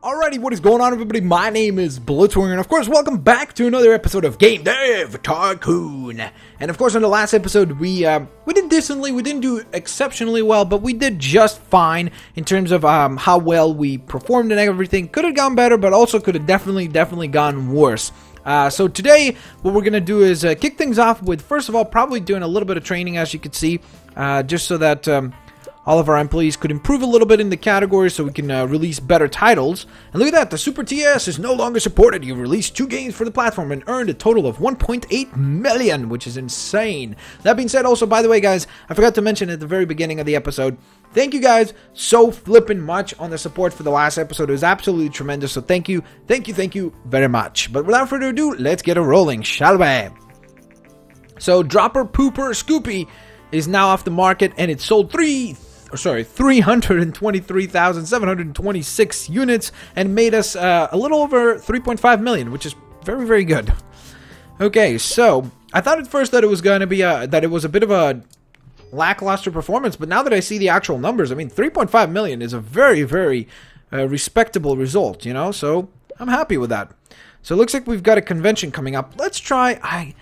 Alrighty, what is going on, everybody? My name is Blitzwinger, and of course, welcome back to another episode of Game Dev Tycoon. And of course, in the last episode, we did decently. We didn't do exceptionally well, but we did just fine in terms of how well we performed and everything. Could have gone better, but also could have definitely gone worse. So today, what we're going to do is kick things off with, first of all, probably doing a little bit of training, as you can see, just so that all of our employees could improve a little bit in the category so we can release better titles. And look at that, the Super TS is no longer supported. You've released 2 games for the platform and earned a total of 1.8 million, which is insane. That being said, also, by the way, guys, I forgot to mention at the very beginning of the episode, thank you guys so flippin' much on the support for the last episode. It was absolutely tremendous, so thank you very much. But without further ado, let's get it rolling, shall we? So, Dropper Pooper Scoopy is now off the market, and it sold 323,726 units and made us a little over 3.5 million, which is very, very good. Okay, so I thought at first that it was going to be that it was a bit of a lackluster performance, but now that I see the actual numbers, I mean, 3.5 million is a very, very respectable result, you know, so I'm happy with that. So it looks like we've got a convention coming up. Let's try, I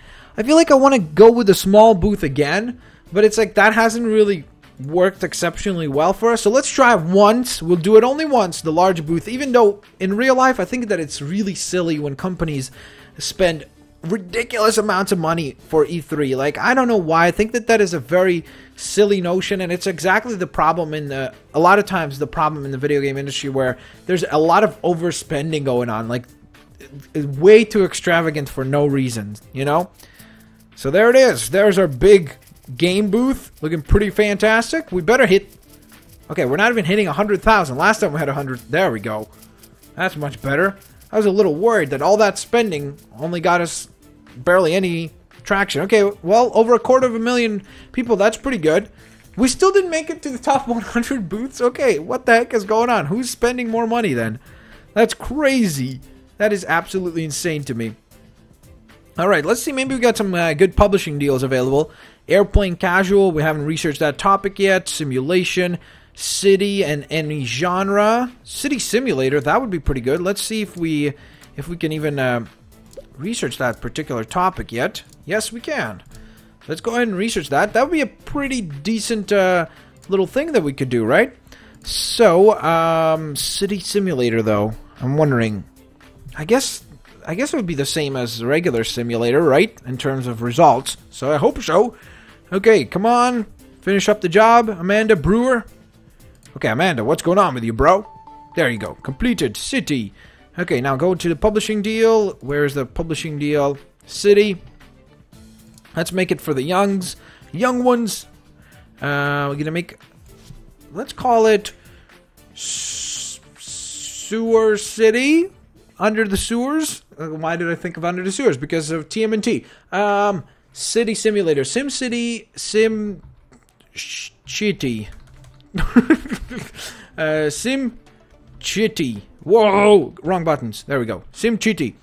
feel like I want to go with a small booth again, but it's like that hasn't really worked exceptionally well for us. So let's try once. We'll do it only once, the large booth, even though in real life I think that it's really silly when companies spend ridiculous amounts of money for E3. Like, I don't know why. I think that that is a very silly notion, and it's exactly the problem in a lot of times the problem in the video game industry, where there's a lot of overspending going on, like way too extravagant for no reason, you know? So there it is. There's our big game booth, looking pretty fantastic. We better hit, okay, we're not even hitting 100,000. Last time we had 100, there we go. That's much better. I was a little worried that all that spending only got us barely any traction. Okay, well, over 250,000 people, that's pretty good. We still didn't make it to the top 100 booths. Okay, what the heck is going on? Who's spending more money then? That's crazy. That is absolutely insane to me. Alright, let's see, maybe we got some good publishing deals available. Airplane Casual, we haven't researched that topic yet. Simulation, City, and any genre. City Simulator, that would be pretty good. Let's see if we can even research that particular topic yet. Yes, we can. Let's go ahead and research that. That would be a pretty decent little thing that we could do, right? So, City Simulator, though, I'm wondering. I guess it would be the same as the regular simulator, right? In terms of results. So I hope so. Okay, come on. Finish up the job, Amanda Brewer. Okay, Amanda, what's going on with you, bro? There you go. Completed. City. Okay, now go to the publishing deal. Where's the publishing deal? City. Let's make it for the young ones. We're going to make, let's call it Sewer City. Under the Sewers. Why did I think of Under the Sewers? Because of TMNT. City Simulator. Sim City. Sim Chitty. Sim Chitty. Whoa! Wrong buttons. There we go. Sim Chitty.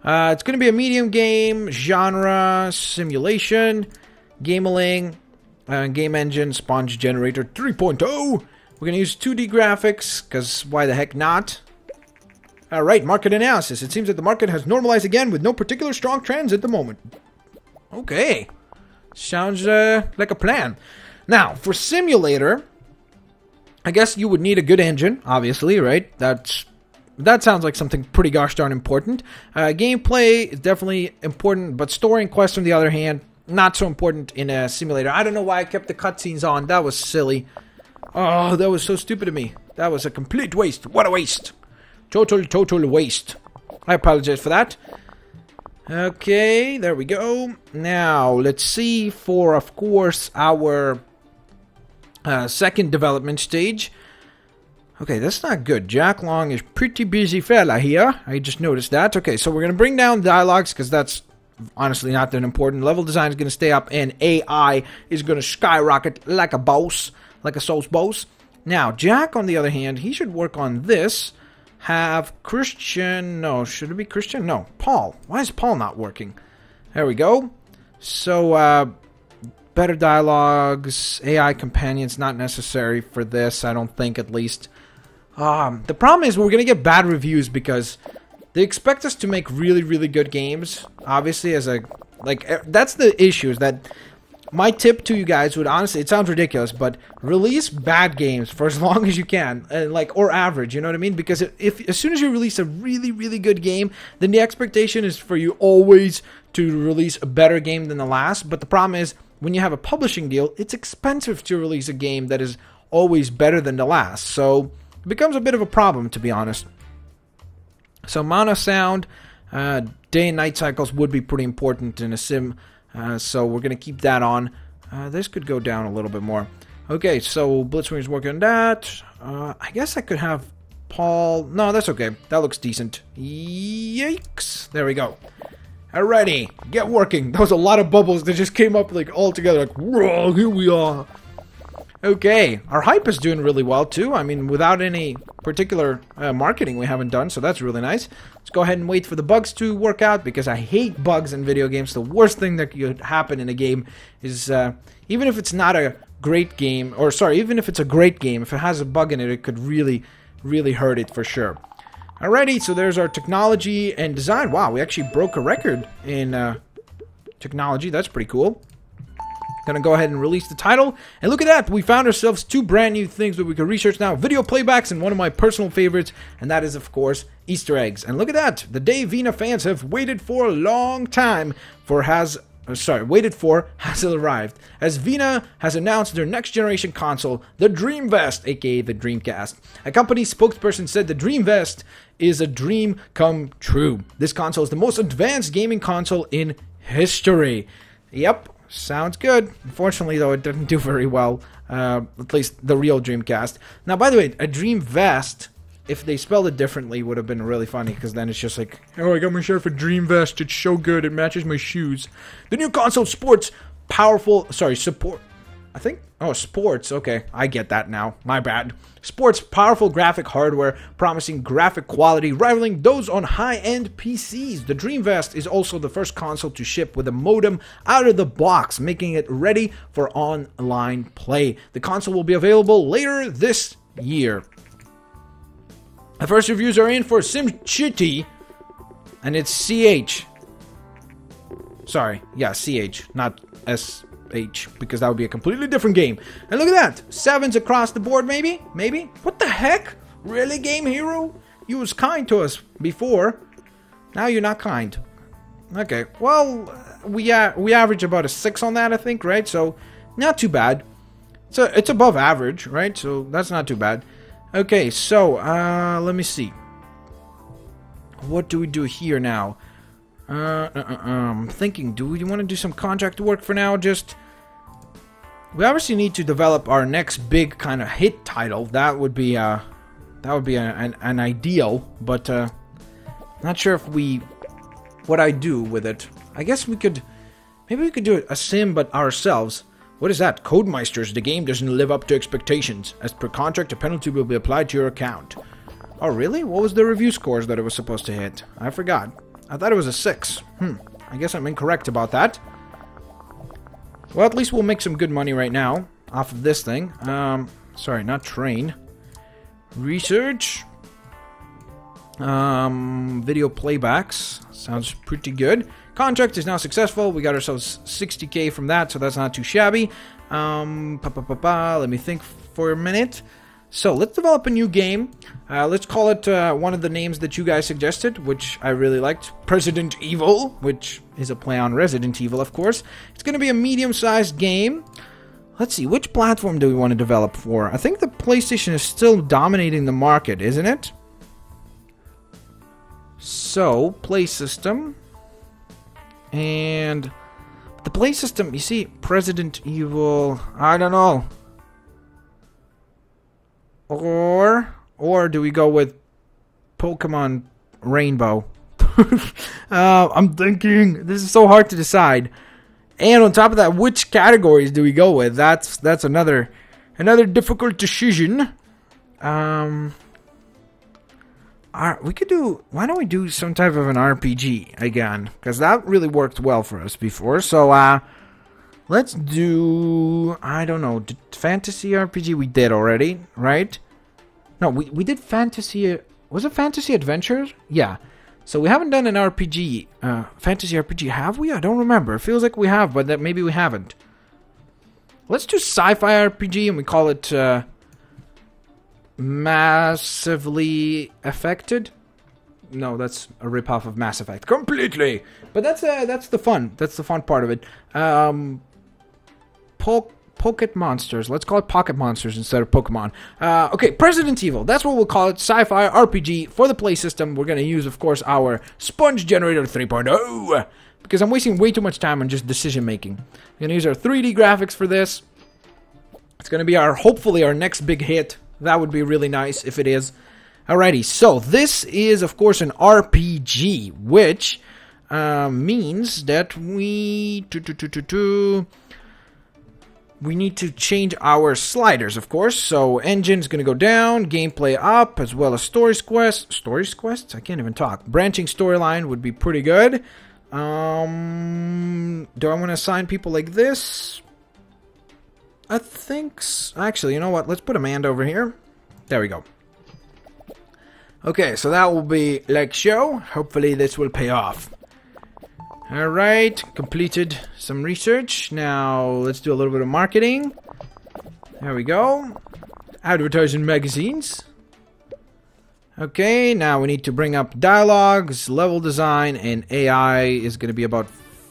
It's going to be a medium game. Genre. Simulation. Gameling. Game engine. Sponge Generator 3.0. We're going to use 2D graphics. Because why the heck not? Alright, market analysis. It seems that the market has normalized again with no particular strong trends at the moment. Okay. Sounds like a plan. Now, for simulator, I guess you would need a good engine, obviously, right? That sounds like something pretty gosh darn important. Gameplay is definitely important, but story and quest, on the other hand, not so important in a simulator. I don't know why I kept the cutscenes on. That was silly. Oh, that was so stupid of me. That was a complete waste. What a waste. Total waste. I apologize for that. Okay, there we go. Now, let's see for, of course, our second development stage. Okay, that's not good. Jack Long is pretty busy fella here. I just noticed that. Okay, so we're going to bring down dialogues because that's honestly not that important. Level design is going to stay up and AI is going to skyrocket like a boss, like a sauce boss. Now, Jack, on the other hand, he should work on this. Have Christian, no, should it be Christian? No, Paul. Why is Paul not working? There we go. So, better dialogues, AI companions, not necessary for this, I don't think, at least. The problem is we're gonna get bad reviews because they expect us to make really, really good games. Obviously, as a that's the issue. Is that my tip to you guys would honestly, it sounds ridiculous, but release bad games for as long as you can, and or average. You know what I mean? Because if as soon as you release a really, really good game, then the expectation is for you always to release a better game than the last. But the problem is when you have a publishing deal, it's expensive to release a game that is always better than the last. So it becomes a bit of a problem, to be honest. So mono sound, day and night cycles would be pretty important in a sim. So we're going to keep that on. This could go down a little bit more. Okay, so Blitzwinger's working on that. I guess I could have Paul. No, that's okay. That looks decent. Yikes. There we go. Alrighty, get working. That was a lot of bubbles that just came up all together. Whoa, here we are. Okay, our hype is doing really well too. I mean, without any particular marketing we haven't done, so that's really nice. Let's go ahead and wait for the bugs to work out, because I hate bugs in video games. The worst thing that could happen in a game is, even if it's not a great game, or sorry, even if it's a great game, if it has a bug in it, it could really, really hurt it for sure. Alrighty, so there's our technology and design. Wow, we actually broke a record in technology. That's pretty cool. Gonna go ahead and release the title, and look at that, we found ourselves 2 brand new things that we can research now: video playbacks and one of my personal favorites, and that is of course Easter eggs. And look at that, the day Vina fans have waited for a long time has arrived, as Vina has announced their next generation console, the Dream Vest, aka the Dreamcast. A company spokesperson said the Dream Vest is a dream come true. This console is the most advanced gaming console in history. Yep. Sounds good. Unfortunately, though, it didn't do very well. At least the real Dreamcast. Now, by the way, a Dream Vest, if they spelled it differently, would have been really funny, because then it's just like, oh, I got myself a Dream Vest. It's so good. It matches my shoes. The new console sports sports. Okay, I get that now. My bad. Sports powerful graphic hardware, promising graphic quality rivaling those on high-end PCs. The Dream Vest is also the first console to ship with a modem out of the box, making it ready for online play. The console will be available later this year. The first reviews are in for Sim Chitty, and it's CH. Sorry, yeah, CH, not SH, because that would be a completely different game. And look at that, 7s across the board, maybe? What the heck? Really, Game Hero? You was kind to us before. Now you're not kind. Okay, well, we average about a 6 on that, I think, right? So, not too bad. So, it's above average, right? So, that's not too bad. Okay, so, let me see. What do we do here now? I'm thinking, do we want to do some contract work for now? We obviously need to develop our next big kind of hit title. That would be an ideal, but not sure if what I do with it. I guess maybe we could do a sim, but ourselves. What is that? Codemeisters, the game doesn't live up to expectations. As per contract, a penalty will be applied to your account. Oh, really? What was the review scores that it was supposed to hit? I forgot. I thought it was a 6. I guess I'm incorrect about that. Well, at least we'll make some good money right now off of this thing. Sorry, not train. Research. Video playbacks. Sounds pretty good. Contract is now successful. We got ourselves 60k from that, so that's not too shabby. Let me think for a minute. So, let's develop a new game. Let's call it one of the names that you guys suggested, which I really liked. President Evil, which is a play on Resident Evil, of course. It's going to be a medium-sized game. Let's see, which platform do we want to develop for? I think the PlayStation is still dominating the market, isn't it? So, Play System. And the Play System, you see, President Evil, I don't know. Or do we go with Pokemon Rainbow? I'm thinking, this is so hard to decide. And on top of that, which categories do we go with? That's another difficult decision. We could do, why don't we do some type of an RPG again? Because that really worked well for us before. So, let's do, I don't know, fantasy RPG we did already, right? No, we did fantasy... Was it fantasy adventures? Yeah. So we haven't done an RPG, fantasy RPG, have we? I don't remember. It feels like we have, but that maybe we haven't. Let's do sci-fi RPG, and we call it, Massively Affected. No, that's a ripoff of Mass Effect. Completely! But that's the fun. That's the fun part of it. Pocket Monsters. Let's call it Pocket Monsters instead of Pokemon. Okay, Resident Evil. That's what we'll call it. Sci-fi RPG for the play system. We're going to use, of course, our Sponge Generator 3.0. Because I'm wasting way too much time on just decision making. We're going to use our 3D graphics for this. It's going to be hopefully our next big hit. That would be really nice if it is. Alrighty, so this is, of course, an RPG, which means that we need to change our sliders, of course. So engine's going to go down, gameplay up, as well as stories quests. Stories quests? I can't even talk. Branching storyline would be pretty good. Do I want to assign people like this? I think... Actually, you know what? Let's put Amanda over here. There we go. Okay, so that will be like so. Hopefully this will pay off. Alright, completed some research. Now, let's do a little bit of marketing. There we go. Advertising magazines. Okay, now we need to bring up dialogues, level design, and AI is going to be about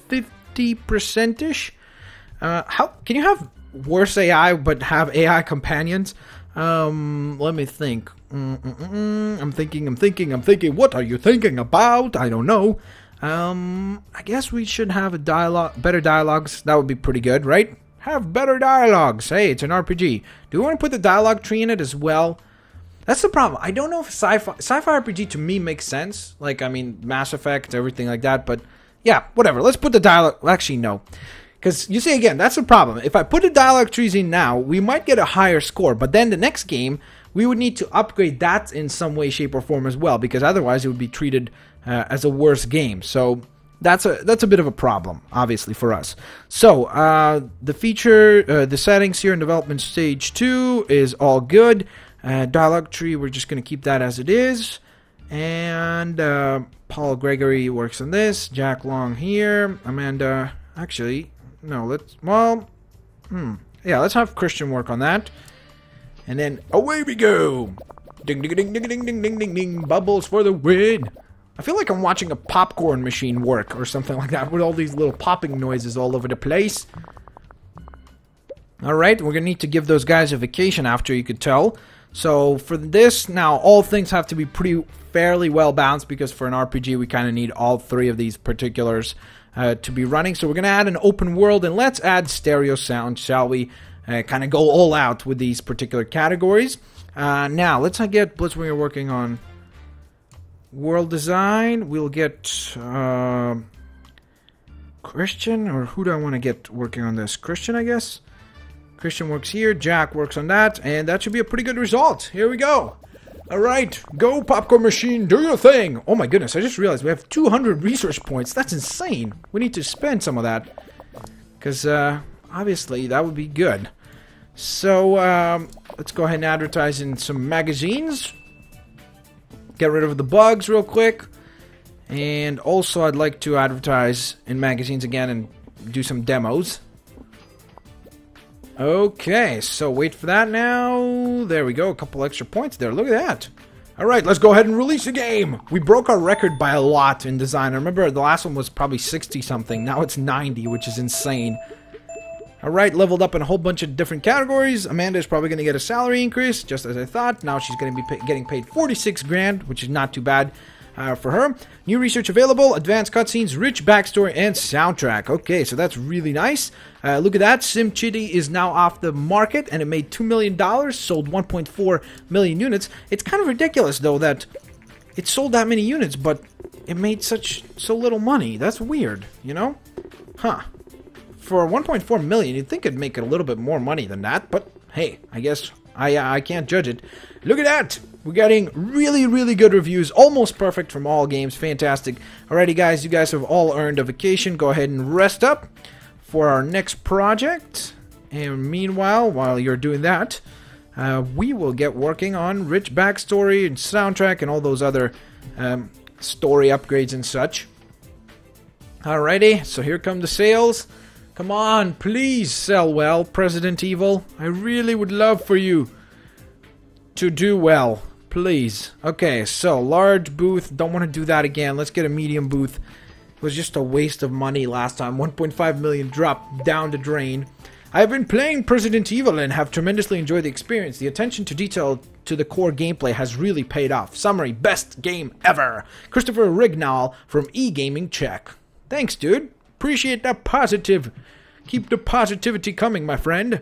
50%-ish. How can you have worse AI but have AI companions? Let me think. I'm thinking. What are you thinking about? I don't know. I guess we should have better dialogues. That would be pretty good, right? Have better dialogues. Hey, it's an RPG. Do we want to put the dialogue tree in it as well? That's the problem. I don't know if sci-fi RPG to me makes sense. Like, I mean, Mass Effect, everything like that. But yeah, whatever. Let's put the dialogue. Actually, no. Because you see, again, that's the problem. If I put the dialogue trees in now, we might get a higher score. But then the next game, we would need to upgrade that in some way, shape, or form as well. Because otherwise, it would be treated as a worse game. So that's a bit of a problem, obviously, for us. So the settings here in development stage 2 is all good. Dialogue tree, we're just going to keep that as it is. And Paul Gregory works on this. Jack Long here. Amanda, actually, no, let's have Christian work on that. And then away we go. Ding, ding, ding, ding, ding, ding, ding, ding, ding. Bubbles for the win. I feel like I'm watching a popcorn machine work or something like that with all these little popping noises all over the place. Alright, we're going to need to give those guys a vacation after, you could tell. So for this, now all things have to be fairly well balanced because for an RPG we kind of need all three of these particulars to be running. So we're going to add an open world and let's add stereo sound, shall we? Kind of go all out with these particular categories. Now, let's get Blitzwinger working on world design. We'll get Christian, or who do I want to get working on this? Christian, I guess. Christian works here, Jack works on that, and that should be a pretty good result. Here we go. Alright, go popcorn machine, do your thing. Oh my goodness, I just realized we have 200 research points. That's insane. We need to spend some of that. Because, obviously, that would be good. So, let's go ahead and advertise in some magazines. Get rid of the bugs real quick. And also, I'd like to advertise in magazines again and do some demos. Okay, so wait for that now. There we go, a couple extra points there. Look at that. Alright, let's go ahead and release the game. We broke our record by a lot in design. I remember the last one was probably 60-something. Now it's 90, which is insane. Alright, leveled up in a whole bunch of different categories. Amanda is probably going to get a salary increase, just as I thought. Now she's going to be getting paid 46 grand, which is not too bad for her. New research available, advanced cutscenes, rich backstory, and soundtrack. Okay, so that's really nice. Look at that. Sim Chitty is now off the market, and it made $2 million, sold 1.4 million units. It's kind of ridiculous, though, that it sold that many units, but it made so little money. That's weird, you know? Huh. For 1.4 million, you'd think it'd make it a little bit more money than that, but hey, I guess I can't judge it. Look at that! We're getting really, really good reviews, almost perfect from all games, fantastic. Alrighty guys, you guys have all earned a vacation. Go ahead and rest up for our next project. And meanwhile, while you're doing that, we will get working on rich backstory and soundtrack and all those other story upgrades and such. Alrighty, so here come the sales. Come on, please sell well, President Evil. I really would love for you to do well, please. Okay, so large booth. Don't want to do that again. Let's get a medium booth. It was just a waste of money last time. 1.5 million dropped down the drain. I have been playing President Evil and have tremendously enjoyed the experience. The attention to detail to the core gameplay has really paid off. Summary, best game ever. Christopher Rignall from E-Gaming Czech. Thanks, dude. Appreciate that positive. Keep the positivity coming, my friend.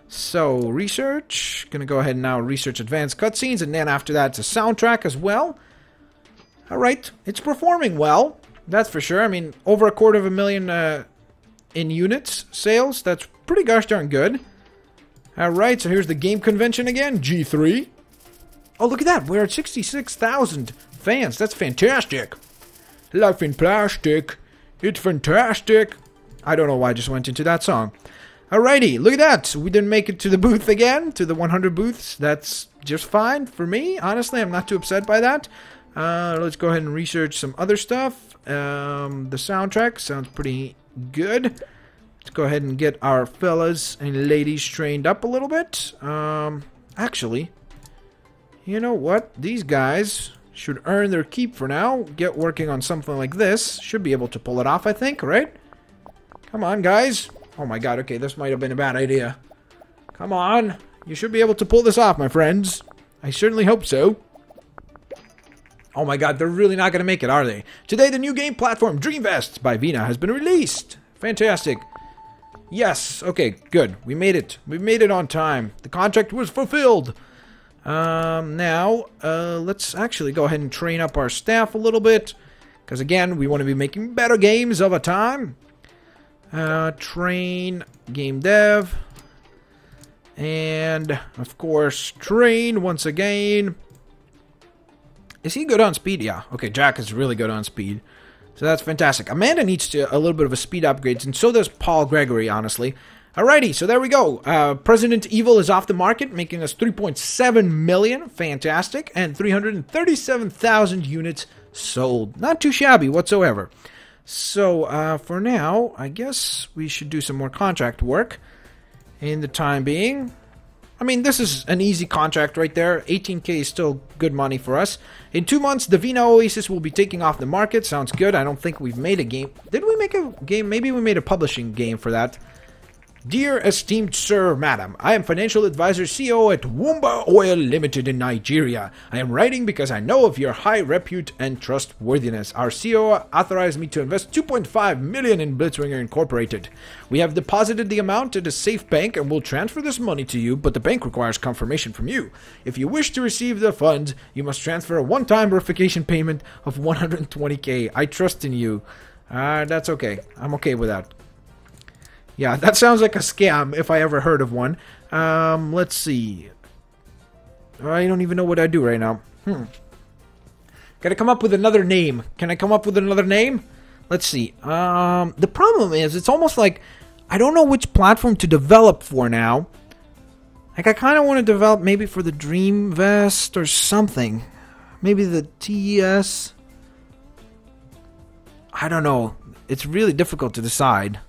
So, research. Gonna go ahead and now research advanced cutscenes, and then after that, it's a soundtrack as well. Alright, it's performing well. That's for sure. I mean, over 250,000 in units sales. That's pretty gosh darn good. Alright, so here's the game convention again. G3. Oh, look at that. We're at 66,000 fans. That's fantastic. Life in plastic. It's fantastic. I don't know why I just went into that song. Alrighty, look at that. We didn't make it to the booth again, to the 100 booths. That's just fine for me. Honestly, I'm not too upset by that. Let's go ahead and research some other stuff. The soundtrack sounds pretty good. Let's go ahead and get our fellas and ladies trained up a little bit. Actually, you know what? These guys should earn their keep for now. Get working on something like this. Should be able to pull it off, I think, right? Come on, guys. Oh my god, okay, this might have been a bad idea. Come on. You should be able to pull this off, my friends. I certainly hope so. Oh my god, they're really not going to make it, are they? Today, the new game platform, Dreamvest by Vina, has been released. Fantastic. Yes, okay, good. We made it. We made it on time. The contract was fulfilled. Now, let's actually go ahead and train up our staff a little bit. Because again, we want to be making better games over time. Train game dev. And, of course, train once again. Is he good on speed? Yeah. Okay, Jack is really good on speed. So that's fantastic. Amanda needs a little bit of a speed upgrades, and so does Paul Gregory, honestly. Alrighty, so there we go. President Evil is off the market, making us 3.7 million. Fantastic. And 337,000 units sold. Not too shabby whatsoever. So, for now, I guess we should do some more contract work in the time being. I mean, this is an easy contract right there. 18k is still good money for us. In 2 months, the Vina Oasis will be taking off the market. Sounds good. I don't think we've made a game. Did we make a game? Maybe we made a publishing game for that. Dear esteemed sir, madam, I am financial advisor CEO at Woomba Oil Limited in Nigeria. I am writing because I know of your high repute and trustworthiness. Our CEO authorized me to invest 2.5 million in Blitzwinger Incorporated. We have deposited the amount at a safe bank and will transfer this money to you, but the bank requires confirmation from you. If you wish to receive the funds, you must transfer a one-time verification payment of 120k. I trust in you. That's okay. I'm okay with that. Yeah, that sounds like a scam if I ever heard of one. Let's see. I don't even know what I do right now. Gotta come up with another name. Can I come up with another name? Let's see. The problem is, it's almost like I don't know which platform to develop for now. Like, I kind of want to develop maybe for the Dreamvest or something. Maybe the TES. I don't know. It's really difficult to decide.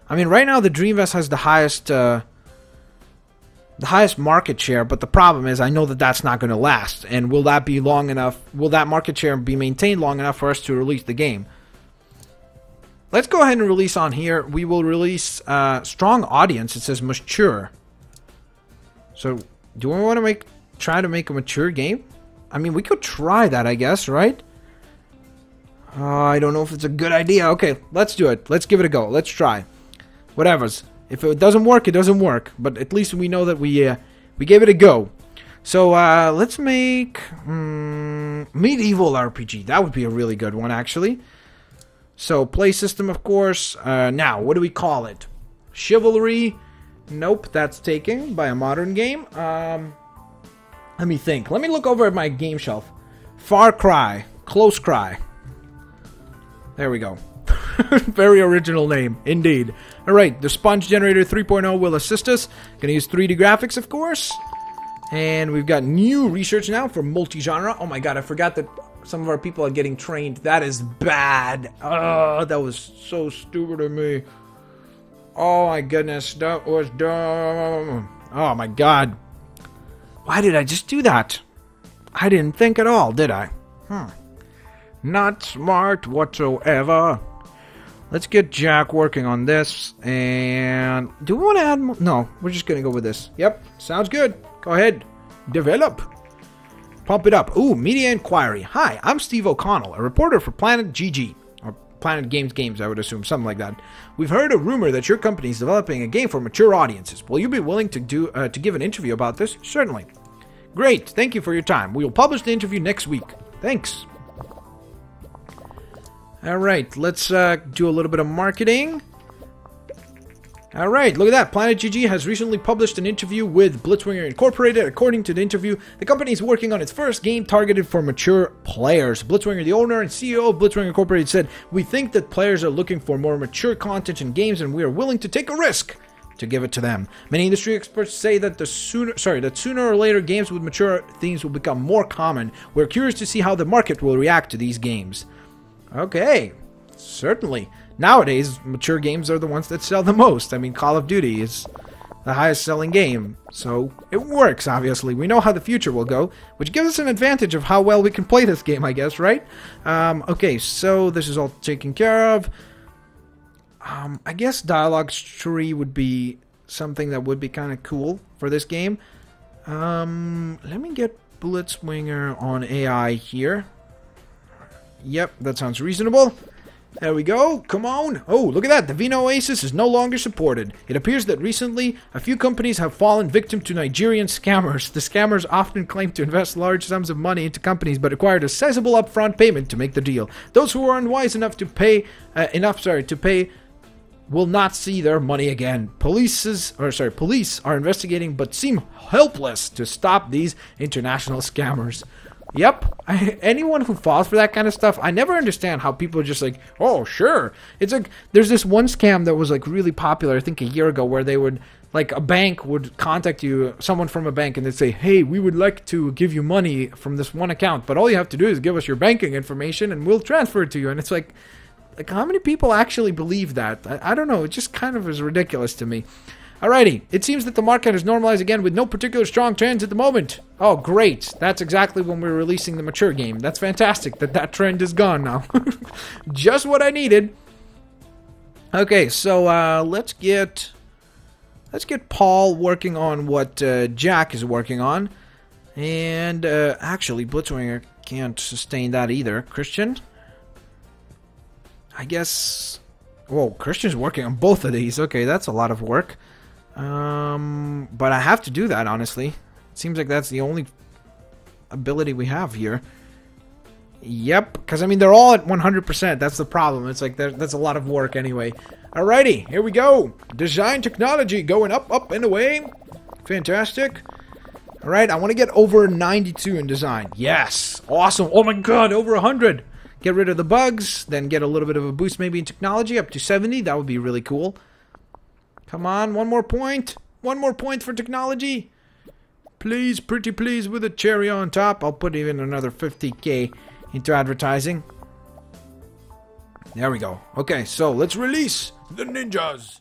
I mean, right now the Dreamvest has the highest market share, but the problem is I know that that's not going to last. And will that be long enough? Will that market share be maintained long enough for us to release the game? Let's go ahead and release on here. We will release strong audience. It says mature. So, do we want to try to make a mature game? I mean, we could try that, I guess, right? I don't know if it's a good idea. Okay, let's do it. Let's give it a go. Let's try. Whatever's. If it doesn't work, it doesn't work. But at least we know that we gave it a go. So let's make medieval RPG. That would be a really good one, actually. So play system, of course. Now, what do we call it? Chivalry. Nope, that's taken by a modern game. Let me think. Let me look over at my game shelf. FARCRY. Close Cry. There we go. Very original name, indeed. Alright, the Sponge Generator 3.0 will assist us. Gonna use 3D graphics, of course. And we've got new research now for multi-genre. Oh my god, I forgot that some of our people are getting trained. That is bad. Oh, that was so stupid of me. Oh my goodness, that was dumb. Oh my god. Why did I just do that? I didn't think at all, did I? Not smart whatsoever. Let's get Jack working on this. And do we want to add more? No, we're just going to go with this. Yep, sounds good. Go ahead. Develop. Pump it up. Ooh, media inquiry. Hi, I'm Steve O'Connell, a reporter for Planet GG. Or Planet Games, I would assume. Something like that. We've heard a rumor that your company is developing a game for mature audiences. Will you be willing to give an interview about this? Certainly. Great. Thank you for your time. We will publish the interview next week. Thanks. Alright, let's do a little bit of marketing. Alright, look at that. Planet GG has recently published an interview with Blitzwinger Incorporated. According to the interview, the company is working on its first game targeted for mature players. Blitzwinger, the owner and CEO of Blitzwinger Incorporated, said, "We think that players are looking for more mature content in games, and we are willing to take a risk to give it to them." Many industry experts say that sooner or later games with mature themes will become more common. We're curious to see how the market will react to these games. Okay, certainly. Nowadays, mature games are the ones that sell the most. I mean, Call of Duty is the highest selling game, so it works, obviously. We know how the future will go, which gives us an advantage of how well we can play this game, I guess, right? Okay, so this is all taken care of. I guess dialogue tree would be something that would be kind of cool for this game. Let me get Blitzwinger on AI here. Yep, that sounds reasonable. There we go. Come on. Oh, look at that. The Vino Oasis is no longer supported. It appears that recently, a few companies have fallen victim to Nigerian scammers. The scammers often claim to invest large sums of money into companies, but required a sizable upfront payment to make the deal. Those who are unwise enough to pay, will not see their money again. Police are investigating, but seem helpless to stop these international scammers. Yep, anyone who falls for that kind of stuff, I never understand how people are just like, oh, sure. It's like, there's this one scam that was like really popular, I think a year ago, where they would, like a bank would contact you, someone from a bank, and they'd say, hey, we would like to give you money from this one account, but all you have to do is give us your banking information and we'll transfer it to you. And it's like how many people actually believe that? I don't know, it just kind of is ridiculous to me. Alrighty, it seems that the market has normalized again with no particular strong trends at the moment. Oh, great. That's exactly when we're releasing the mature game. That's fantastic that trend is gone now. Just what I needed. Okay, so let's get Paul working on what Jack is working on. And actually, Blitzwinger can't sustain that either. Christian? I guess... Whoa, Christian's working on both of these. Okay, that's a lot of work. But I have to do that, honestly. It seems like that's the only ability we have here. Yep, because I mean, they're all at 100%. That's the problem. It's like, that's a lot of work anyway. Alrighty, here we go. Design technology going up, up, and away. Fantastic. Alright, I want to get over 92 in design. Yes, awesome. Oh my god, over 100. Get rid of the bugs, then get a little bit of a boost maybe in technology, up to 70. That would be really cool. Come on, one more point. One more point for technology. Please, pretty please, with a cherry on top. I'll put even another 50k into advertising. There we go. Okay, so let's release the ninjas.